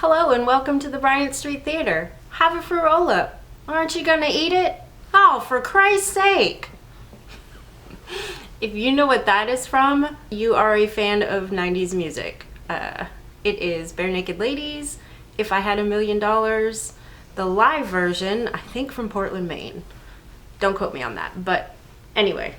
Hello and welcome to the Bryant Street Theater. Have a fruit roll-up. Aren't you gonna eat it? Oh, for Christ's sake! If you know what that is from, you are a fan of 90s music. It is Bare Naked Ladies, If I Had $1 Million, the live version, I think from Portland, Maine. Don't quote me on that, but anyway.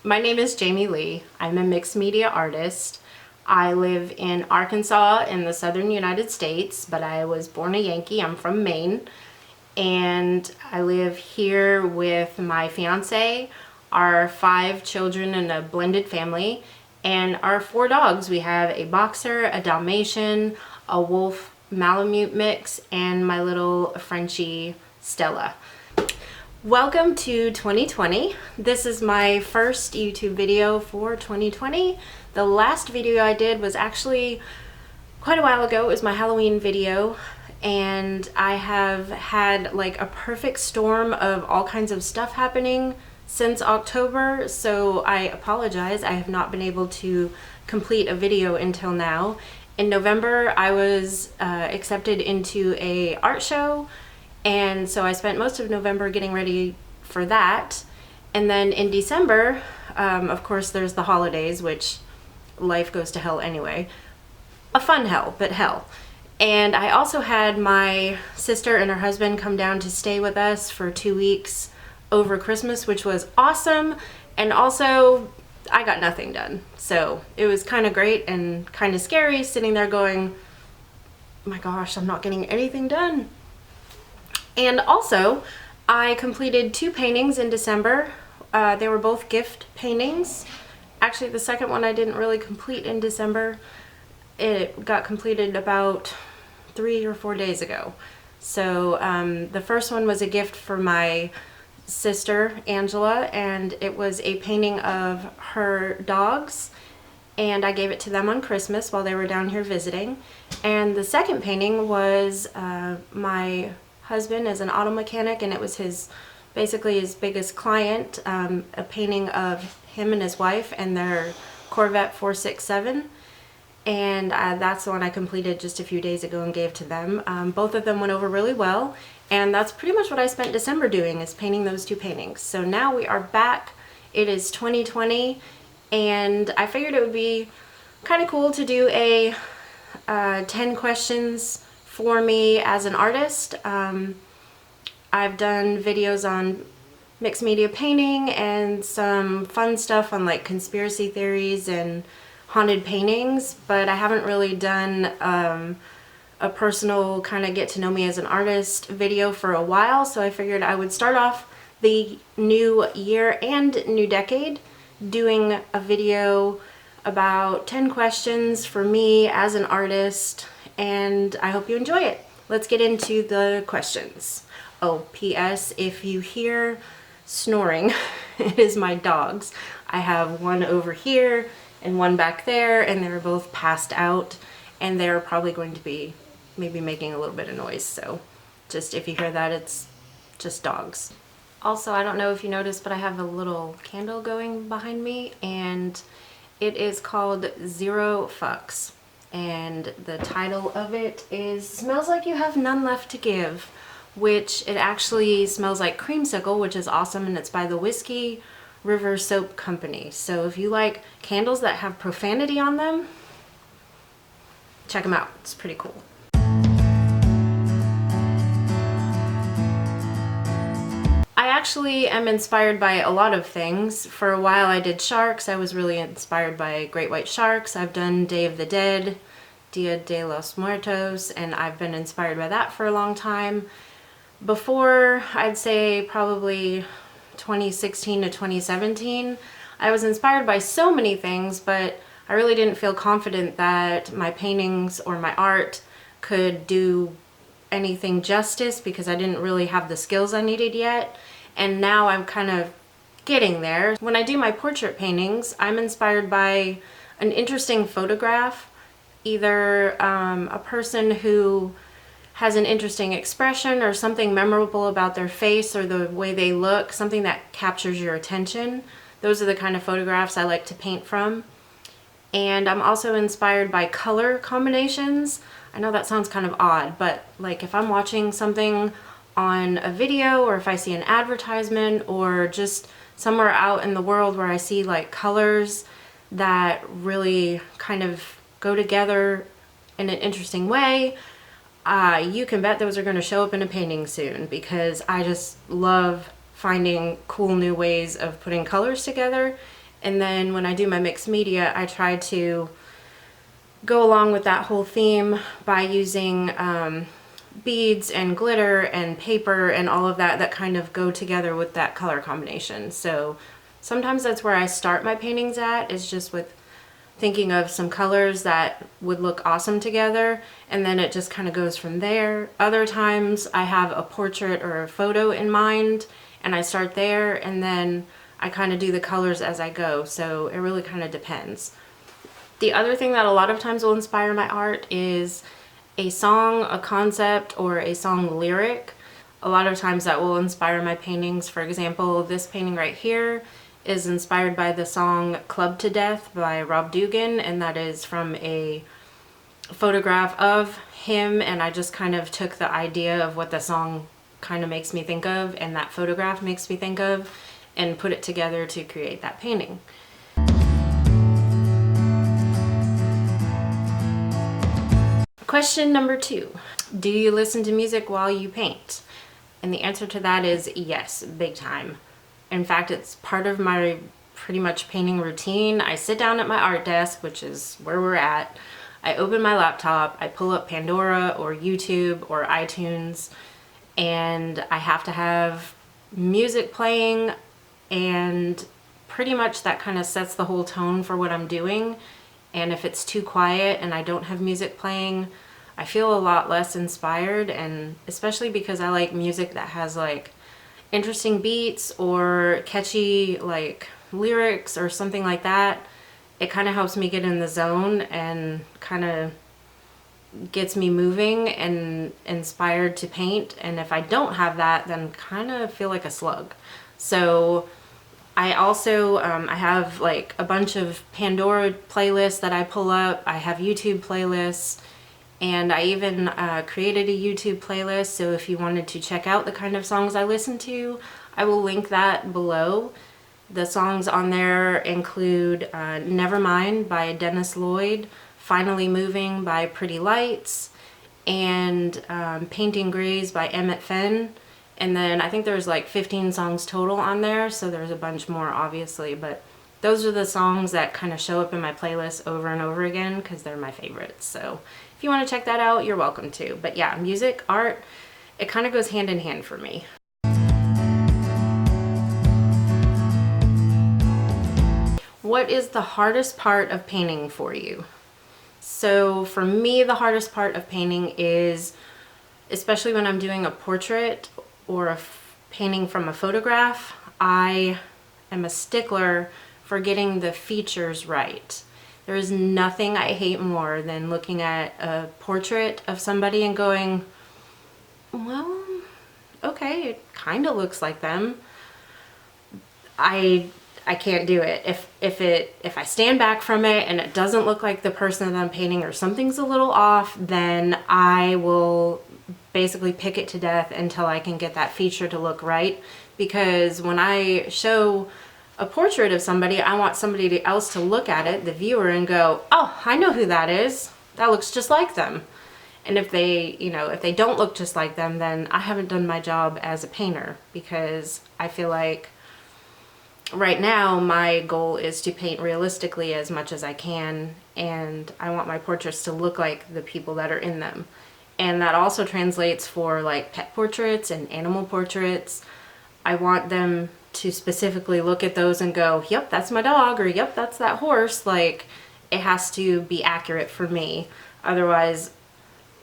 My name is Jaime Leigh. I'm a mixed media artist. I live in Arkansas in the southern United States, but I was born a Yankee. I'm from Maine. And I live here with my fiance, our 5 children and a blended family, and our 4 dogs. We have a boxer, a Dalmatian, a wolf Malamute mix, and my little Frenchie Stella. Welcome to 2020. This is my first YouTube video for 2020. The last video I did was actually quite a while ago. It was my Halloween video, and I have had like a perfect storm of all kinds of stuff happening since October, so I apologize. I have not been able to complete a video until now. In November, I was accepted into a art show, and so I spent most of November getting ready for that. And then in December, of course, there's the holidays, which life goes to hell anyway. A fun hell, but hell. And I also had my sister and her husband come down to stay with us for 2 weeks over Christmas, which was awesome. And also, I got nothing done. So it was kind of great and kind of scary sitting there going, oh my gosh, I'm not getting anything done. And also, I completed 2 paintings in December. They were both gift paintings. Actually, the second one I didn't really complete in December. It got completed about 3 or 4 days ago. So the first one was a gift for my sister, Angela, and it was a painting of her dogs. And I gave it to them on Christmas while they were down here visiting. And the second painting was my husband is an auto mechanic, and it was basically his biggest client, a painting of him and his wife and their Corvette 467, and that's the one I completed just a few days ago and gave to them. Both of them went over really well, and that's pretty much what I spent December doing, is painting those 2 paintings. So now we are back. It is 2020, and I figured it would be kind of cool to do a 10 questions for me as an artist. I've done videos on mixed media painting and some fun stuff on like conspiracy theories and haunted paintings, but I haven't really done a personal kind of get to know me as an artist video for a while, so I figured I would start off the new year and new decade doing a video about 10 questions for me as an artist, and I hope you enjoy it. Let's get into the questions. Oh, P.S. if you hear snoring, it is my dogs. I have one over here and one back there, and they're both passed out, and they're probably going to be maybe making a little bit of noise, so just if you hear that, it's just dogs. Also, I don't know if you noticed, but I have a little candle going behind me, and it is called Zero Fucks. And the title of it is Smells Like You Have None Left to Give, which it actually smells like creamsicle, which is awesome, and it's by the Whiskey River Soap Company. So if you like candles that have profanity on them, check them out. It's pretty cool. I actually am inspired by a lot of things. For a while I did sharks. I was really inspired by great white sharks. I've done Day of the Dead, Dia de los Muertos, and I've been inspired by that for a long time. Before, I'd say probably 2016 to 2017, I was inspired by so many things, but I really didn't feel confident that my paintings or my art could do anything justice because I didn't really have the skills I needed yet. And now I'm kind of getting there. When I do my portrait paintings, I'm inspired by an interesting photograph, either a person who has an interesting expression or something memorable about their face or the way they look, something that captures your attention. Those are the kind of photographs I like to paint from. And I'm also inspired by color combinations. I know that sounds kind of odd, but like if I'm watching something on a video or if I see an advertisement or just somewhere out in the world where I see like colors that really kind of go together in an interesting way, you can bet those are going to show up in a painting soon, because I just love finding cool new ways of putting colors together. And then when I do my mixed media, I try to go along with that whole theme by using beads and glitter and paper and all of that kind of go together with that color combination. So sometimes that's where I start my paintings at, is just with thinking of some colors that would look awesome together, and then it just kind of goes from there. Other times I have a portrait or a photo in mind and I start there, and then I kind of do the colors as I go. So it really kind of depends. The other thing that a lot of times will inspire my art is a song, a concept, or a song lyric. A lot of times that will inspire my paintings. For example, this painting right here is inspired by the song Clubbed to Death by Rob Dugan, and that is from a photograph of him, and I just kind of took the idea of what the song kind of makes me think of and that photograph makes me think of and put it together to create that painting. Question number 2. Do you listen to music while you paint? And the answer to that is yes, big time. In fact, it's part of my pretty much painting routine. I sit down at my art desk, which is where we're at. I open my laptop, I pull up Pandora or YouTube or iTunes, and I have to have music playing, and pretty much that kind of sets the whole tone for what I'm doing. And if it's too quiet and I don't have music playing, I feel a lot less inspired, and especially because I like music that has like interesting beats or catchy like lyrics or something like that. It kind of helps me get in the zone and kind of gets me moving and inspired to paint. And if I don't have that, then kind of feel like a slug. So I also I have like a bunch of Pandora playlists that I pull up. I have YouTube playlists, and I even created a YouTube playlist. So if you wanted to check out the kind of songs I listen to, I will link that below. The songs on there include Nevermind by Dennis Lloyd, Finally Moving by Pretty Lights, and Painting Grays by Emmett Fenn. And then I think there's like 15 songs total on there, so there's a bunch more obviously, but those are the songs that kind of show up in my playlist over and over again because they're my favorites. So if you want to check that out, you're welcome to. But yeah, music, art, it kind of goes hand in hand for me. What is the hardest part of painting for you? So for me, the hardest part of painting is, especially when I'm doing a portrait or a painting from a photograph, I am a stickler for getting the features right. There is nothing I hate more than looking at a portrait of somebody and going, well, okay, it kind of looks like them. I can't do it. If I stand back from it and it doesn't look like the person that I'm painting, or something's a little off, then I will basically pick it to death until I can get that feature to look right. Because when I show a portrait of somebody, I want somebody else to look at it, the viewer, and go, oh, I know who that is. That looks just like them. And if they, if they don't look just like them, then I haven't done my job as a painter, because I feel like right now my goal is to paint realistically as much as I can, and I want my portraits to look like the people that are in them. And that also translates for like pet portraits and animal portraits. I want them to specifically look at those and go, yep, that's my dog, or yep, that's that horse. Like, it has to be accurate for me. Otherwise,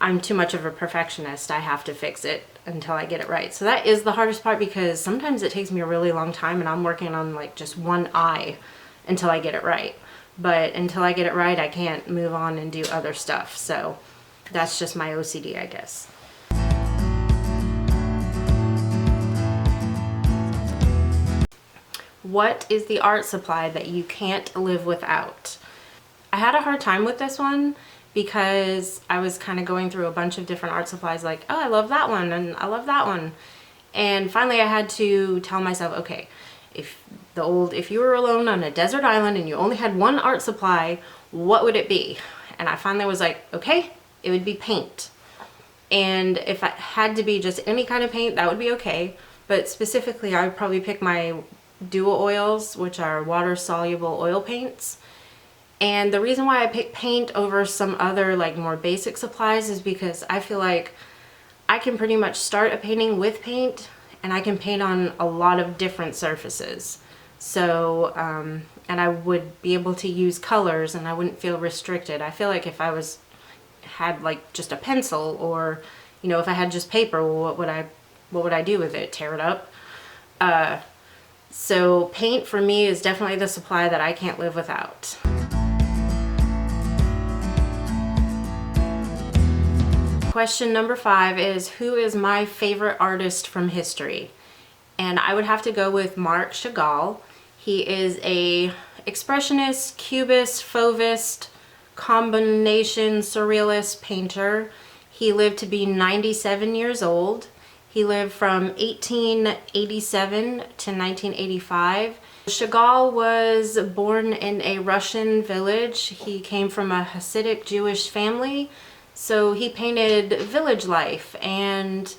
I'm too much of a perfectionist. I have to fix it until I get it right. So that is the hardest part, because sometimes it takes me a really long time and I'm working on like just one eye until I get it right. But until I get it right, I can't move on and do other stuff. So that's just my OCD, I guess. What is the art supply that you can't live without? I had a hard time with this one because I was kind of going through a bunch of different art supplies, like, oh, I love that one and I love that one. And finally I had to tell myself, okay, if you were alone on a desert island and you only had one art supply, what would it be? And I finally was like, okay, it would be paint. And if it had to be just any kind of paint, that would be okay. But specifically, I would probably pick my dual oils, which are water-soluble oil paints. And the reason why I pick paint over some other like more basic supplies is because I feel like I can pretty much start a painting with paint, and I can paint on a lot of different surfaces. So, and I would be able to use colors and I wouldn't feel restricted. I feel like if I had like just a pencil, or, you know, if I had just paper, well, what would I do with it? Tear it up? So paint for me is definitely the supply that I can't live without. Question number 5 is, who is my favorite artist from history? And I would have to go with Marc Chagall. He is a expressionist, cubist, fauvist, combination surrealist painter. He lived to be 97 years old. He lived from 1887 to 1985. Chagall was born in a Russian village. He came from a Hasidic Jewish family. So he painted village life and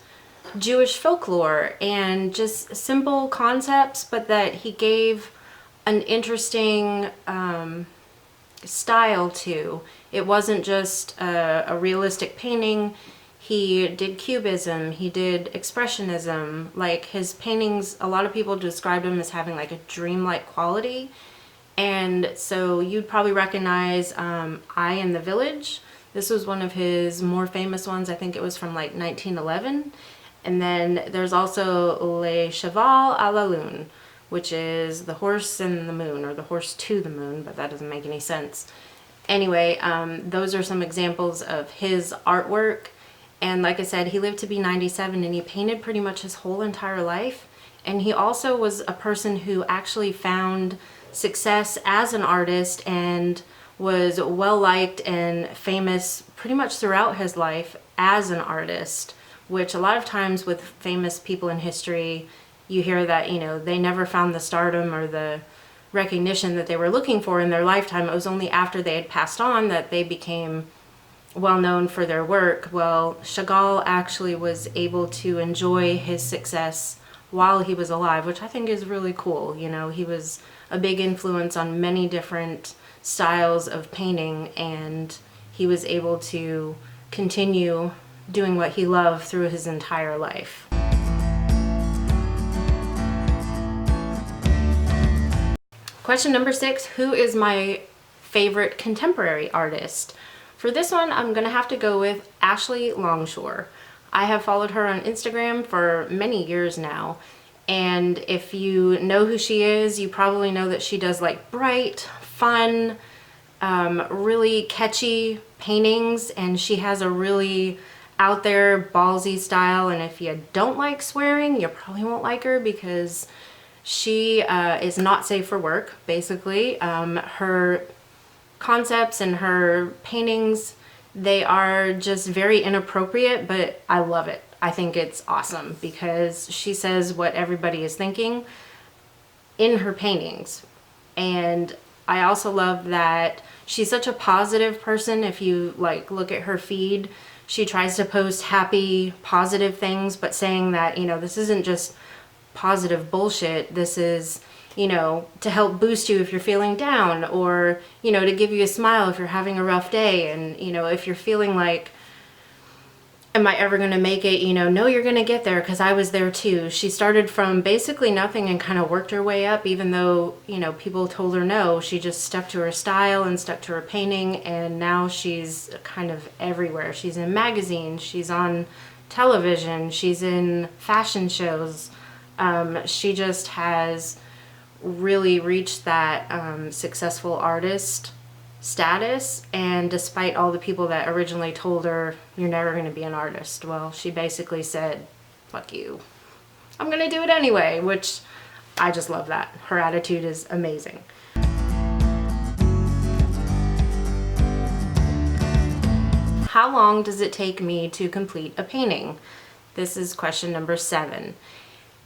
Jewish folklore and just simple concepts, but that he gave an interesting style to. It wasn't just a realistic painting. He did cubism, he did expressionism. Like his paintings, a lot of people described him as having like a dreamlike quality. And so you'd probably recognize I in the Village. This was one of his more famous ones. I think it was from like 1911. And then there's also Le Cheval à la Lune, which is the horse and the moon, or the horse to the moon, but that doesn't make any sense. Anyway, those are some examples of his artwork. And like I said, he lived to be 97 and he painted pretty much his whole entire life. And he also was a person who actually found success as an artist and was well liked and famous pretty much throughout his life as an artist, which a lot of times with famous people in history, you hear that, you know, they never found the stardom or the recognition that they were looking for in their lifetime. It was only after they had passed on that they became well known for their work. Well, Chagall actually was able to enjoy his success while he was alive, which I think is really cool. You know, he was a big influence on many different styles of painting, and he was able to continue doing what he loved through his entire life. Question number 6, who is my favorite contemporary artist? For this one, I'm gonna have to go with Ashley Longshore. I have followed her on Instagram for many years now, and if you know who she is, you probably know that she does like bright, fun, really catchy paintings, and she has a really out there ballsy style. And if you don't like swearing, you probably won't like her because she is not safe for work, basically. Her concepts and her paintings, they are just very inappropriate, but I love it. I think it's awesome because she says what everybody is thinking in her paintings. And I also love that she's such a positive person. If you like look at her feed, she tries to post happy, positive things, but saying that, you know, this isn't just positive bullshit. This is, you know, to help boost you if you're feeling down, or, you know, to give you a smile if you're having a rough day. And, you know, if you're feeling like, am I ever going to make it? You know, you're going to get there, because I was there too. She started from basically nothing and kind of worked her way up, even though, you know, people told her no. She just stuck to her style and stuck to her painting, and now she's kind of everywhere. She's in magazines, she's on television, she's in fashion shows. She just has really reached that successful artist status, and despite all the people that originally told her you're never going to be an artist, well, she basically said, fuck you, I'm going to do it anyway, which I just love that. Her attitude is amazing. How long does it take me to complete a painting? This is question number 7.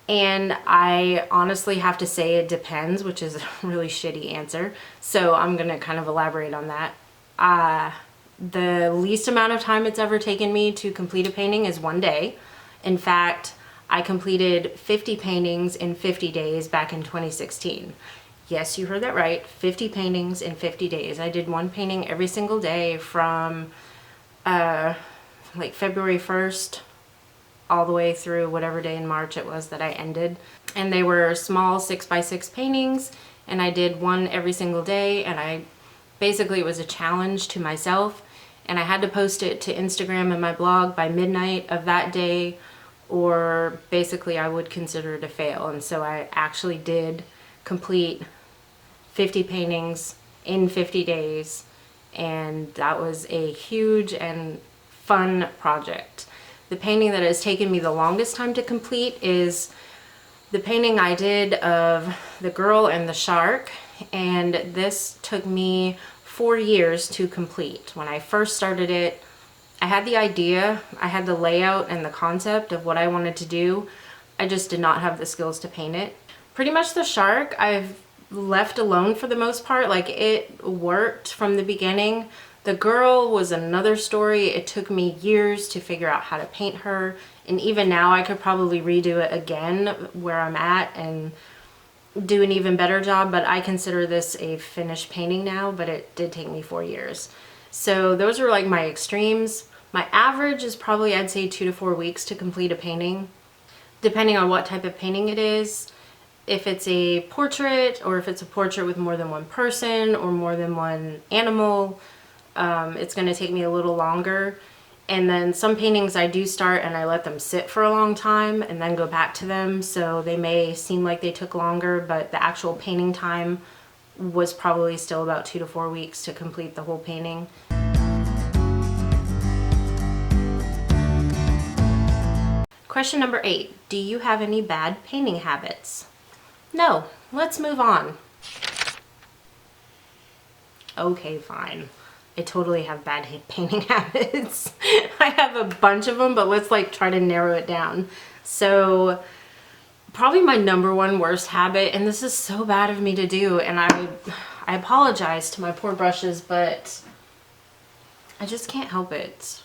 And I honestly have to say it depends, which is a really shitty answer. So I'm gonna kind of elaborate on that. The least amount of time it's ever taken me to complete a painting is 1 day. In fact, I completed 50 paintings in 50 days back in 2016. Yes, you heard that right, 50 paintings in 50 days. I did one painting every single day from like February 1st all the way through whatever day in March it was that I ended. And they were small 6x6 paintings, and I did one every single day, and basically it was a challenge to myself, and I had to post it to Instagram and my blog by midnight of that day, or basically I would consider it a fail. And so I actually did complete 50 paintings in 50 days, and that was a huge and fun project. The painting that has taken me the longest time to complete is the painting I did of the girl and the shark, and this took me 4 years to complete. When I first started it, I had the idea, I had the layout and the concept of what I wanted to do. I just did not have the skills to paint it. Pretty much the shark I've left alone for the most part. Like, it worked from the beginning. The girl was another story. It took me years to figure out how to paint her, and even now I could probably redo it again where I'm at and do an even better job, but I consider this a finished painting now, but it did take me 4 years. So those are like my extremes. My average is probably, I'd say, 2 to 4 weeks to complete a painting, depending on what type of painting it is. If it's a portrait, or if it's a portrait with more than one person or more than one animal, it's going to take me a little longer. And then some paintings I do start and I let them sit for a long time and then go back to them, so they may seem like they took longer, but the actual painting time was probably still about 2 to 4 weeks to complete the whole painting. Question number 8. Do you have any bad painting habits? No. Let's move on. Okay, fine. I totally have bad painting habits. I have a bunch of them, but let's like try to narrow it down. So probably my number one worst habit, and this is so bad of me to do, and I apologize to my poor brushes, but I just can't help it.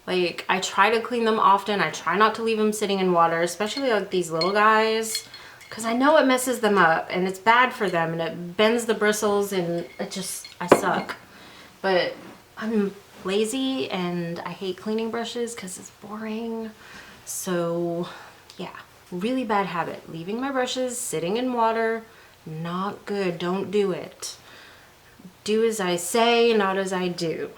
Like, I try to clean them often. I try not to leave them sitting in water, especially like these little guys, because I know it messes them up and it's bad for them and it bends the bristles, and I suck. But I'm lazy and I hate cleaning brushes because it's boring. So yeah, really bad habit. Leaving my brushes sitting in water, not good. Don't do it. Do as I say, not as I do.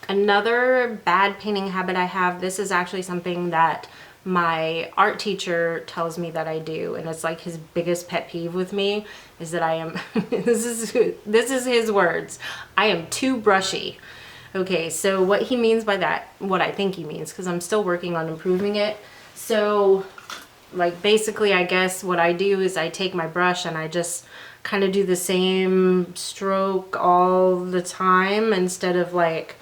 Another bad painting habit I have, this is actually something that my art teacher tells me that I do, and it's like his biggest pet peeve with me, is that I am this is his words, I am too brushy. Okay, so what he means by that, what I think he means, because I'm still working on improving it. So like, basically, I guess what I do is I take my brush and I just kind of do the same stroke all the time instead of like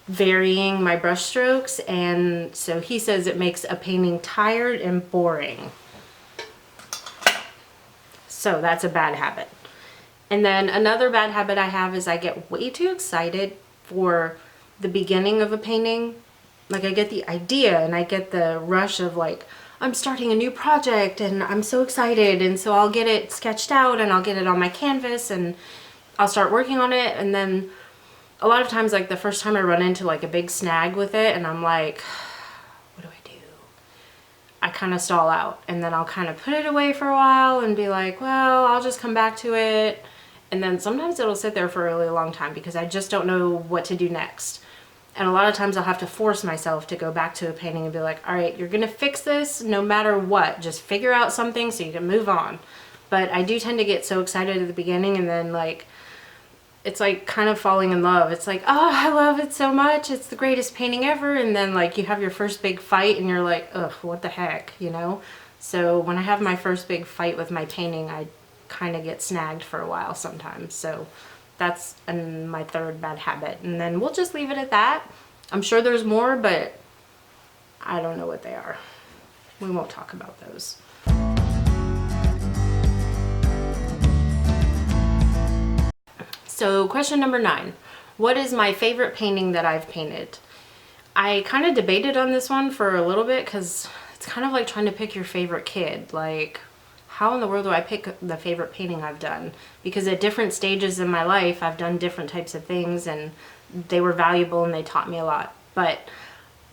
varying my brush strokes, and so he says it makes a painting tired and boring. So that's a bad habit. And then another bad habit I have is I get way too excited for the beginning of a painting. Like, I get the idea and I get the rush of like, I'm starting a new project and I'm so excited, and so I'll get it sketched out and I'll get it on my canvas and I'll start working on it, and then a lot of times, like, the first time I run into like a big snag with it and I'm like, what do I do? I kind of stall out, and then I'll kind of put it away for a while and be like, well, I'll just come back to it. And then sometimes it'll sit there for a really long time because I just don't know what to do next. And a lot of times I'll have to force myself to go back to a painting and be like, all right, you're gonna fix this no matter what. Just figure out something so you can move on. But I do tend to get so excited at the beginning, and then like, it's like kind of falling in love. It's like, oh, I love it so much. It's the greatest painting ever. And then like you have your first big fight and you're like, ugh, what the heck, you know? So when I have my first big fight with my painting, I kind of get snagged for a while sometimes. So that's my third bad habit. And then we'll just leave it at that. I'm sure there's more, but I don't know what they are. We won't talk about those. So question number 9. What is my favorite painting that I've painted? I kind of debated on this one for a little bit because it's kind of like trying to pick your favorite kid. Like, how in the world do I pick the favorite painting I've done? Because at different stages in my life, I've done different types of things and they were valuable and they taught me a lot. But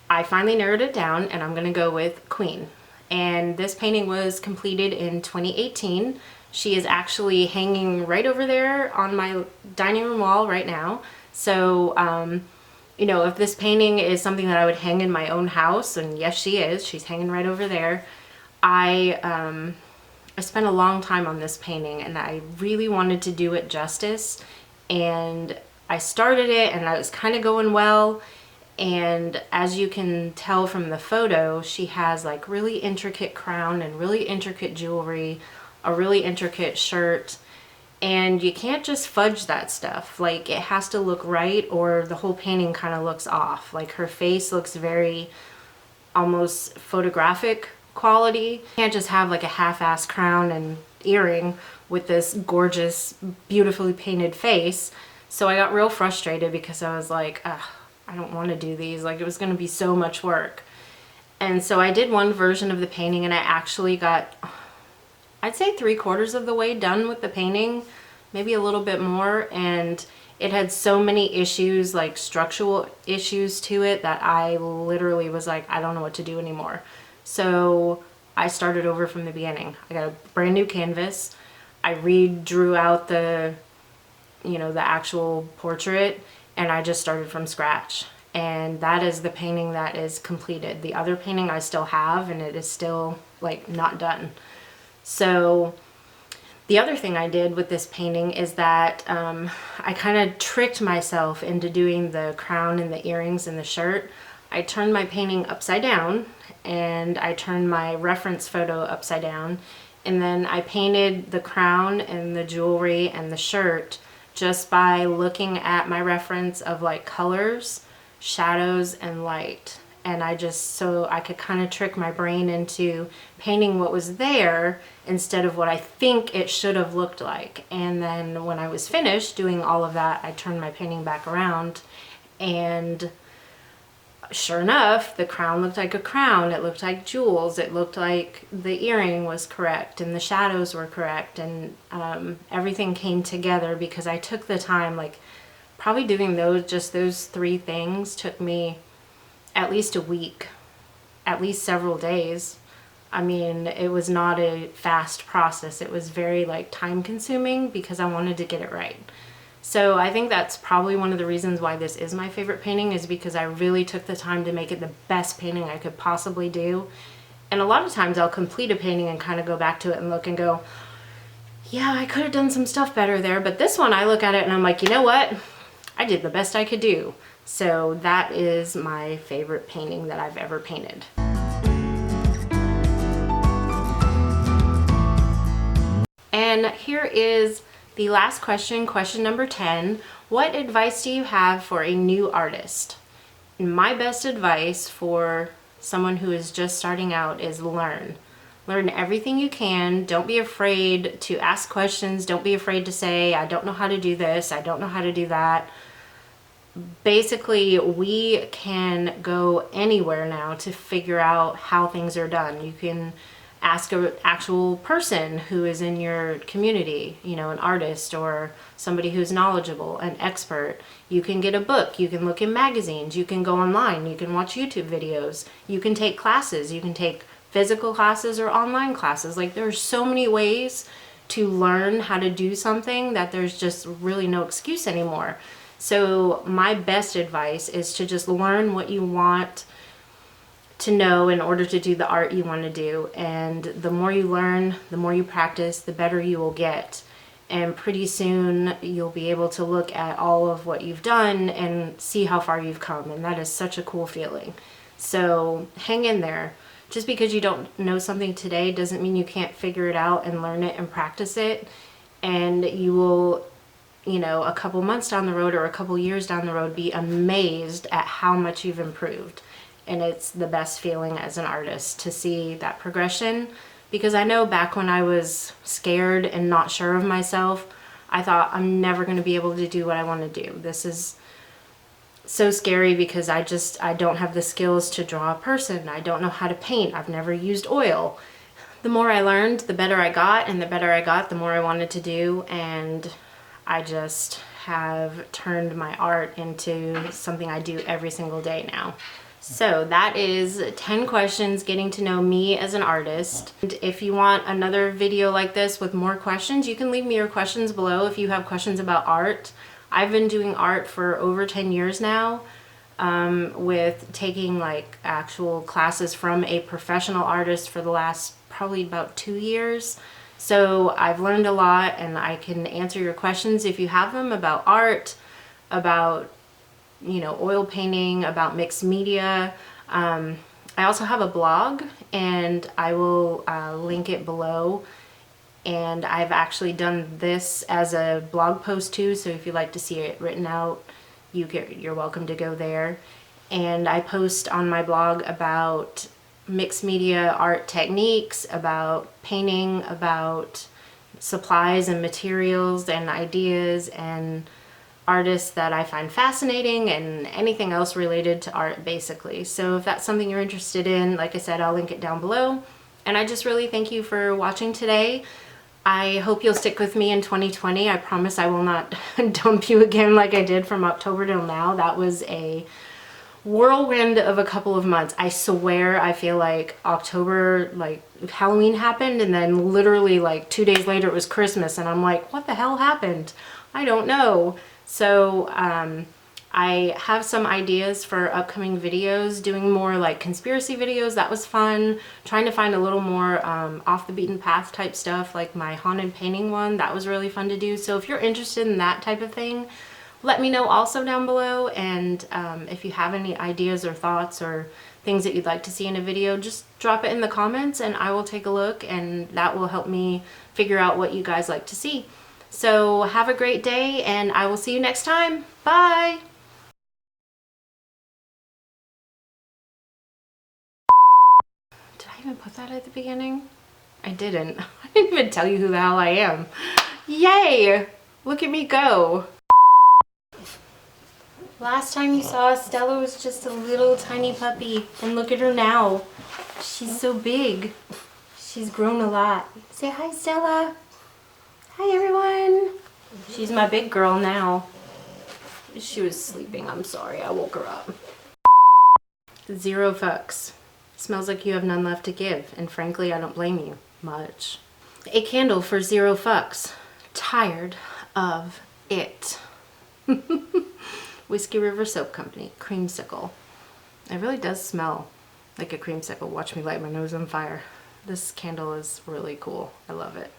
I finally narrowed it down and I'm going to go with Queen. And this painting was completed in 2018. She is actually hanging right over there on my dining room wall right now. So, you know, if this painting is something that I would hang in my own house, and yes, she is. She's hanging right over there. I spent a long time on this painting and I really wanted to do it justice. And I started it and I was kind of going well. And as you can tell from the photo, she has like really intricate crown and really intricate jewelry, a really intricate shirt, and you can't just fudge that stuff. Like, it has to look right or the whole painting kind of looks off. Like, her face looks very almost photographic quality. You can't just have like a half-ass crown and earring with this gorgeous, beautifully painted face. So I got real frustrated because I was like, ugh, I don't want to do these. Like, it was going to be so much work. And so I did one version of the painting and I actually got, I'd say 3/4 of the way done with the painting, maybe a little bit more. And it had so many issues, like structural issues to it, that I literally was like, I don't know what to do anymore. So I started over from the beginning. I got a brand new canvas. I redrew out the, you know, the actual portrait, and I just started from scratch. And that is the painting that is completed. The other painting I still have, and it is still like not done. So the other thing I did with this painting is that I kind of tricked myself into doing the crown and the earrings and the shirt. I turned my painting upside down and I turned my reference photo upside down, and then I painted the crown and the jewelry and the shirt just by looking at my reference of like colors, shadows, and light. And I just, so I could kind of trick my brain into painting what was there instead of what I think it should have looked like. And then when I was finished doing all of that, I turned my painting back around, and sure enough, the crown looked like a crown. It looked like jewels. It looked like the earring was correct and the shadows were correct, and everything came together because I took the time. Like, probably doing just those 3 things took me at least a week, at least several days. I mean, it was not a fast process. It was very like time consuming because I wanted to get it right. So I think that's probably one of the reasons why this is my favorite painting, is because I really took the time to make it the best painting I could possibly do. And a lot of times I'll complete a painting and kind of go back to it and look and go, yeah, I could have done some stuff better there. But this one, I look at it and I'm like, you know what? I did the best I could do. So that is my favorite painting that I've ever painted. And here is the last question, question number 10. What advice do you have for a new artist? My best advice for someone who is just starting out is learn. Learn everything you can. Don't be afraid to ask questions. Don't be afraid to say, I don't know how to do this. I don't know how to do that. Basically, we can go anywhere now to figure out how things are done. You can ask an actual person who is in your community, you know, an artist or somebody who's knowledgeable, an expert. You can get a book, you can look in magazines, you can go online, you can watch YouTube videos, you can take classes, you can take physical classes or online classes. Like, there's so many ways to learn how to do something that there's just really no excuse anymore. So my best advice is to just learn what you want to know in order to do the art you want to do. And the more you learn, the more you practice, the better you will get. And pretty soon you'll be able to look at all of what you've done and see how far you've come. And that is such a cool feeling. So hang in there. just because you don't know something today doesn't mean you can't figure it out and learn it and practice it. And you will, you know, a couple months down the road or a couple years down the road be amazed at how much you've improved. And it's the best feeling as an artist to see that progression, because I know back when I was scared and not sure of myself, I thought I'm never going to be able to do what I want to do. This is so scary because I don't have the skills to draw a person. I don't know how to paint. I've never used oil. The more I learned, the better I got, and the better I got, the more I wanted to do, and I just have turned my art into something I do every single day now. So that is 10 questions getting to know me as an artist. And if you want another video like this with more questions, you can leave me your questions below if you have questions about art. I've been doing art for over 10 years now, with taking like actual classes from a professional artist for the last probably about 2 years. So I've learned a lot, and I can answer your questions if you have them about art, about, you know, oil painting, about mixed media. I also have a blog, and I will link it below. And I've actually done this as a blog post too, so if you'd like to see it written out, you're welcome to go there. And I post on my blog about mixed media art techniques, about painting, about supplies and materials and ideas and artists that I find fascinating, and anything else related to art basically. So if that's something you're interested in, like I said, I'll link it down below. And I just really thank you for watching today. I hope you'll stick with me in 2020. I promise I will not dump you again like I did from October till now. That was a whirlwind of a couple of months. I swear I feel like October, like Halloween happened, and then literally like 2 days later it was Christmas, and I'm like, what the hell happened? I don't know. So I have some ideas for upcoming videos, doing more like conspiracy videos. That was fun. Trying to find a little more off the beaten path type stuff, like my haunted painting one. That was really fun to do. So if you're interested in that type of thing, let me know also down below. And if you have any ideas or thoughts or things that you'd like to see in a video, just drop it in the comments and I will take a look, and that will help me figure out what you guys like to see. So have a great day, and I will see you next time. Bye! Did I even put that at the beginning? I didn't. I didn't even tell you who the hell I am. Yay! Look at me go. Last time you saw us, Stella was just a little tiny puppy, and look at her now. She's so big. She's grown a lot. Say hi, Stella. Hi, everyone. She's my big girl now. She was sleeping. I'm sorry. I woke her up. 0 fucks. Smells like you have none left to give, and frankly, I don't blame you much. A candle for 0 fucks. Tired of it. Whiskey River Soap Company. Creamsicle. It really does smell like a creamsicle. Watch me light my nose on fire. This candle is really cool. I love it.